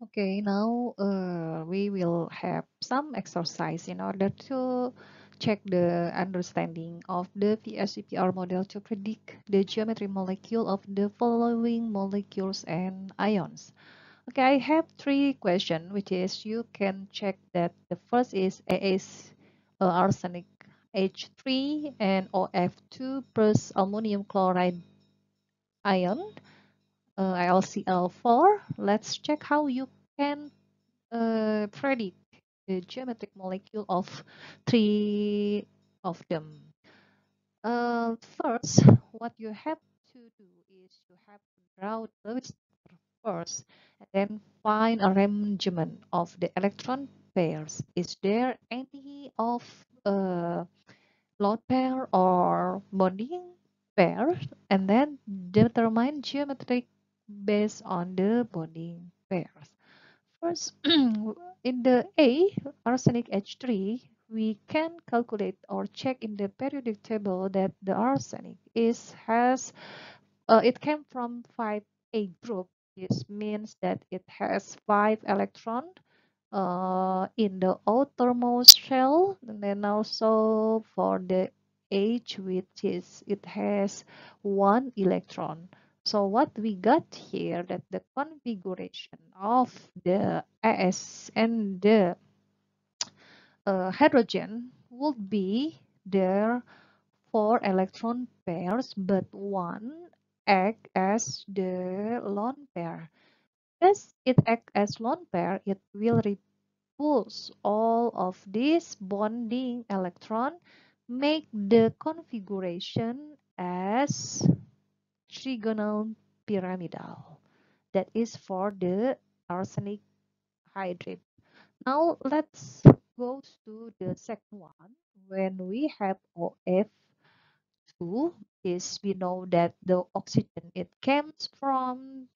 Okay, now we will have some exercise in order to check the understanding of the VSEPR model to predict the geometry molecule of the following molecules and ions. Okay, I have three questions, which is you can check that the first is AS arsenic H3 and OF2 plus ammonium chloride ion ILCl4. Let's check how you can predict the geometric molecule of three of them. First, what you have to do is you have to draw the Lewis structure first, and then find arrangement of the electron pairs. Is there any of lone pair or bonding pair? And then determine geometric based on the bonding pairs. First, in the A, arsenic H3, we can calculate or check in the periodic table that the arsenic it came from 5A group. This means that it has 5 electrons in the outermost shell, and then also for the H, which is it has 1 electron. So what we got here that the configuration of the AS and the hydrogen would be there 4 electron pairs, but one act as the lone pair. As it acts as lone pair, it will repulse all of these bonding electron, make the configuration as trigonal pyramidal. That is for the arsenic hydrate. Now let's go to the second one. When we have OF2, is we know that the oxygen it comes from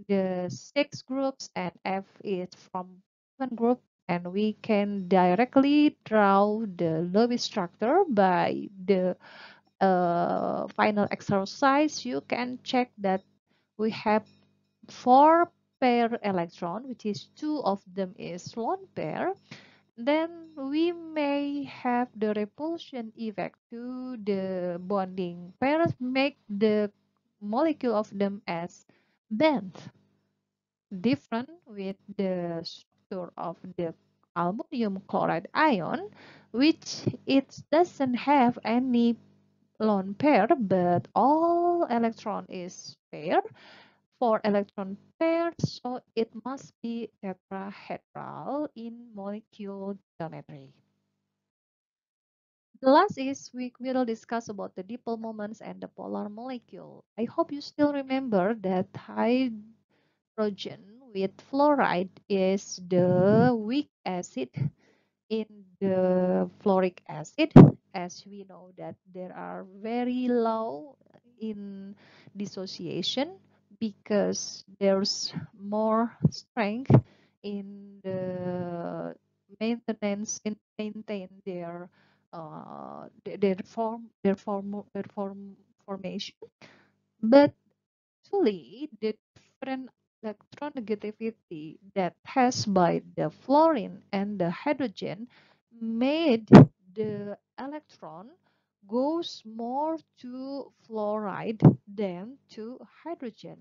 the 6 groups and F is from 1 group, and we can directly draw the Lewis structure by the final exercise. You can check that we have 4 pair electron, which is 2 of them is lone pair. Then we may have the repulsion effect to the bonding pairs, make the molecule of them as bent, different with the structure of the ammonium chloride ion, which it doesn't have any lone pair, but all electron is pair, 4 electron pair, so it must be tetrahedral in molecule geometry. The last is we will discuss about the dipole moments and the polar molecule. I hope you still remember that hydrogen with fluoride is the weak acid in the fluoric acid, as we know that there are very low in dissociation because there's more strength in the maintenance in maintain their formation. But actually the different electronegativity that has by the fluorine and the hydrogen made the electron goes more to fluoride than to hydrogen.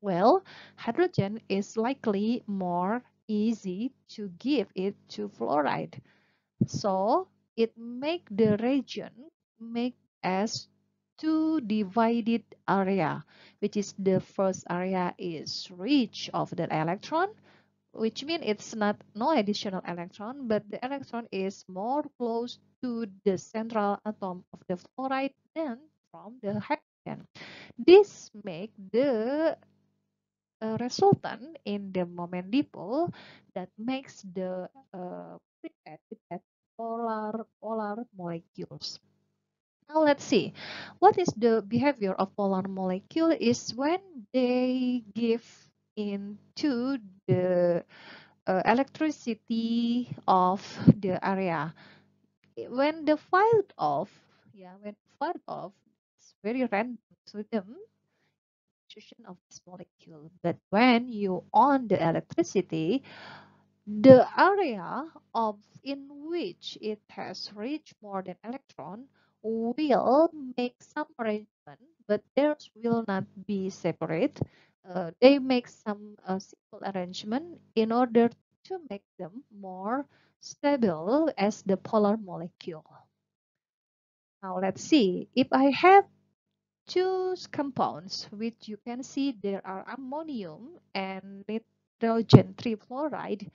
Well, hydrogen is likely more easy to give it to fluoride. So it make the region make as two divided area, which is the first area is rich of the electron, which means it's not no additional electron, but the electron is more close to the central atom of the fluoride than from the hydrogen. This make the resultant in the moment dipole that makes the acid as polar molecules. Now let's see, what is the behavior of polar molecule is when they give into the electricity of the area. When the fired off, yeah, when fired off, it's very random to them. constitution of this molecule. But when you on the electricity, the area of in which it has reached more than electron will make some arrangement, but theirs will not be separate. They make some simple arrangement in order to make them more stable as the polar molecule. Now let's see. If I have two compounds, which you can see there are ammonium and nitrogen trifluoride,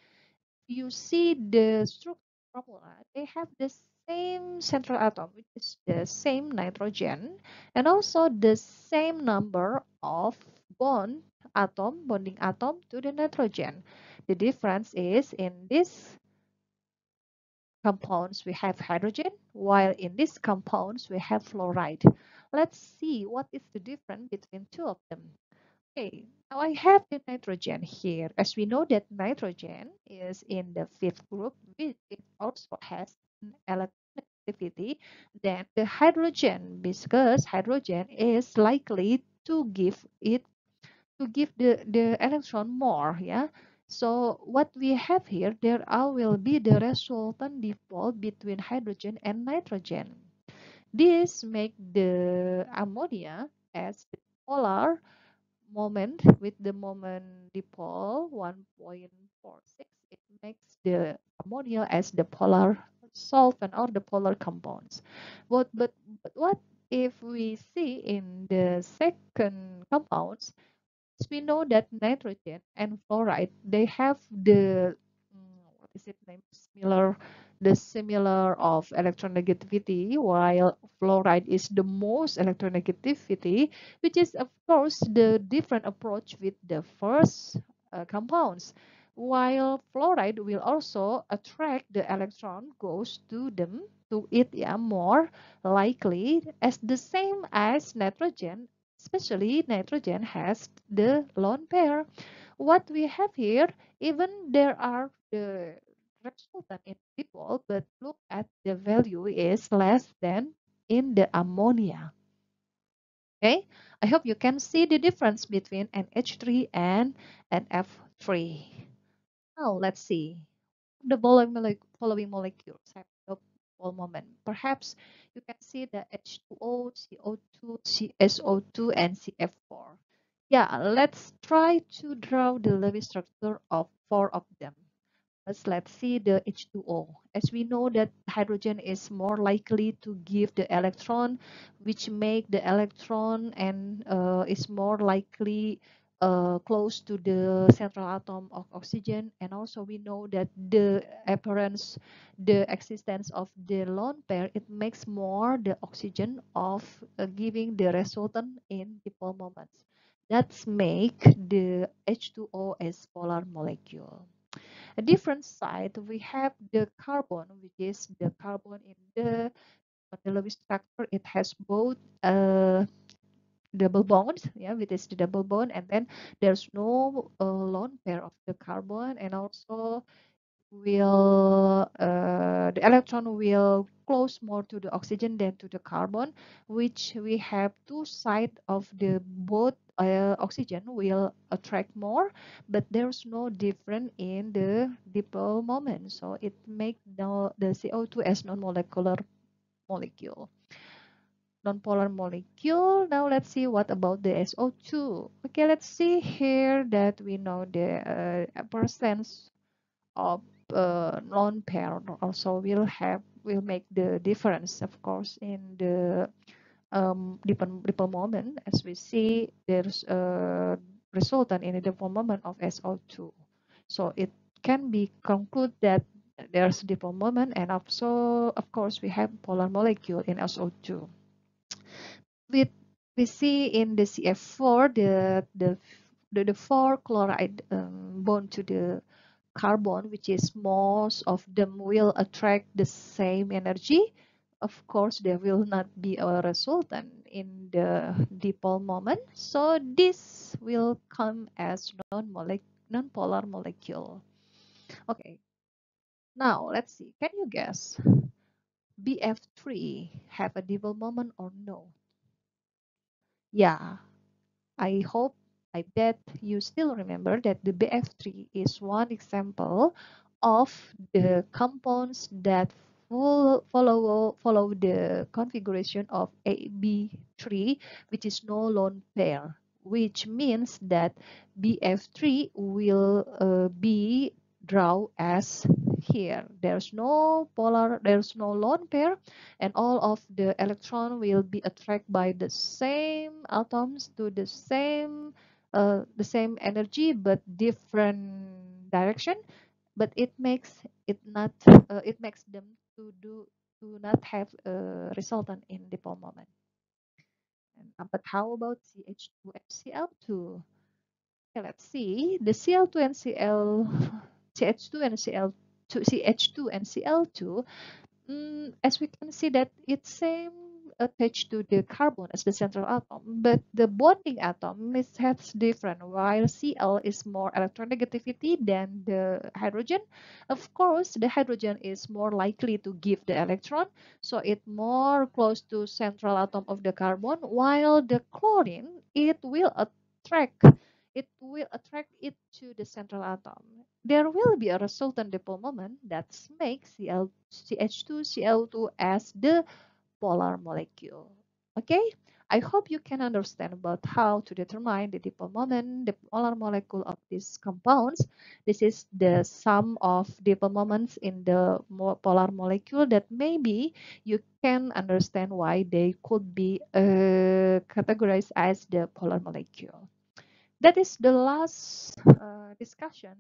you see the structure formula, they have the same central atom, which is the same nitrogen, and also the same number of bonding atom to the nitrogen. The difference is in this compounds we have hydrogen, while in these compounds we have fluoride. Let's see what is the difference between two of them. Okay, now I have the nitrogen here. As we know that nitrogen is in the fifth group, it also has an electronegativity than the hydrogen, because hydrogen is likely to give the electron more, yeah. So what we have here, there will be the resultant dipole between hydrogen and nitrogen. This make the ammonia as the polar moment with the moment dipole 1.46. It makes the ammonia as the polar solvent or the polar compounds. But what if we see in the second compounds, we know that nitrogen and fluoride, they have the what is it name, similar of electronegativity, while fluoride is the most electronegativity, which is of course the different approach with the first compounds. While fluoride will also attract the electron goes to them to it, yeah, more likely as the same as nitrogen. Especially nitrogen has the lone pair. What we have here, even there are the resultant in people, but look at the value is less than in the ammonia. Okay, I hope you can see the difference between NH3 and NF3. Now let's see. The following molecules have no dipole moment. Perhaps you can see the H2O, CO2, CSO2, and CF4. Yeah, let's try to draw the Lewis structure of four of them. Let's see the H2O. As we know that hydrogen is more likely to give the electron, which make the electron and is more likely close to the central atom of oxygen. And also we know that the existence of the lone pair, it makes more the oxygen of giving the resultant in dipole moments. That's make the H2O as polar molecule. A different side, we have the carbon, which is the carbon in the Lewis structure. It has both double bonds, yeah, which is the double bond, and then there's no lone pair of the carbon, and also the electron will close more to the oxygen than to the carbon, which we have two sides of the both oxygen will attract more, but there's no difference in the dipole moment, so it makes the CO2 as non-molecular molecule. Non-polar molecule. Now let's see what about the SO2. Okay, let's see here that we know the percent of lone pair also will make the difference, of course, in the dipole moment. As we see, there's a resultant in the dipole moment of SO2. So it can be concluded that there's dipole moment, and also, of course, we have polar molecule in SO2. We we see in the CF4 the four chloride bond to the carbon, which is most of them will attract the same energy. Of course, there will not be a resultant in the dipole moment. So this will come as non-polar molecule. Okay, now let's see. Can you guess? BF3 have a dipole moment or no? Yeah, I hope, I bet you still remember that the BF3 is one example of the compounds that follow the configuration of AB3, which is no lone pair, which means that BF3 will be drawn as here. There's no lone pair, and all of the electron will be attracted by the same atoms to the same energy but different direction. But it makes them to not have a resultant in dipole moment. But how about CH2 and Cl2? Okay, let's see. The Cl2 and CH2 and CH2 and Cl2. As we can see that it's same attached to the carbon as the central atom, but the bonding atom has different. While Cl is more electronegativity than the hydrogen, of course, the hydrogen is more likely to give the electron, so it more close to central atom of the carbon. While the chlorine, it will attract it to the central atom. There will be a resultant dipole moment that makes CH2 Cl2 as the polar molecule. Okay, I hope you can understand about how to determine the dipole moment, the polar molecule of these compounds. This is the sum of dipole moments in the polar molecule that maybe you can understand why they could be categorized as the polar molecule. That is the last discussion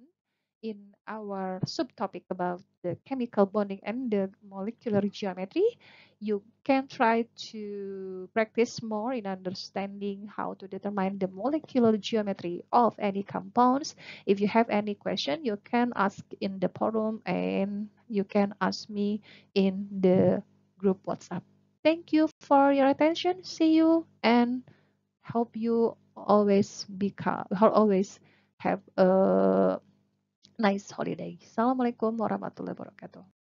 in our subtopic about the chemical bonding and the molecular geometry. You can try to practice more in understanding how to determine the molecular geometry of any compounds. If you have any question, you can ask in the forum and you can ask me in the group WhatsApp. Thank you for your attention. See you and hope you always have a nice holiday. Assalamualaikum warahmatullahi wabarakatuh.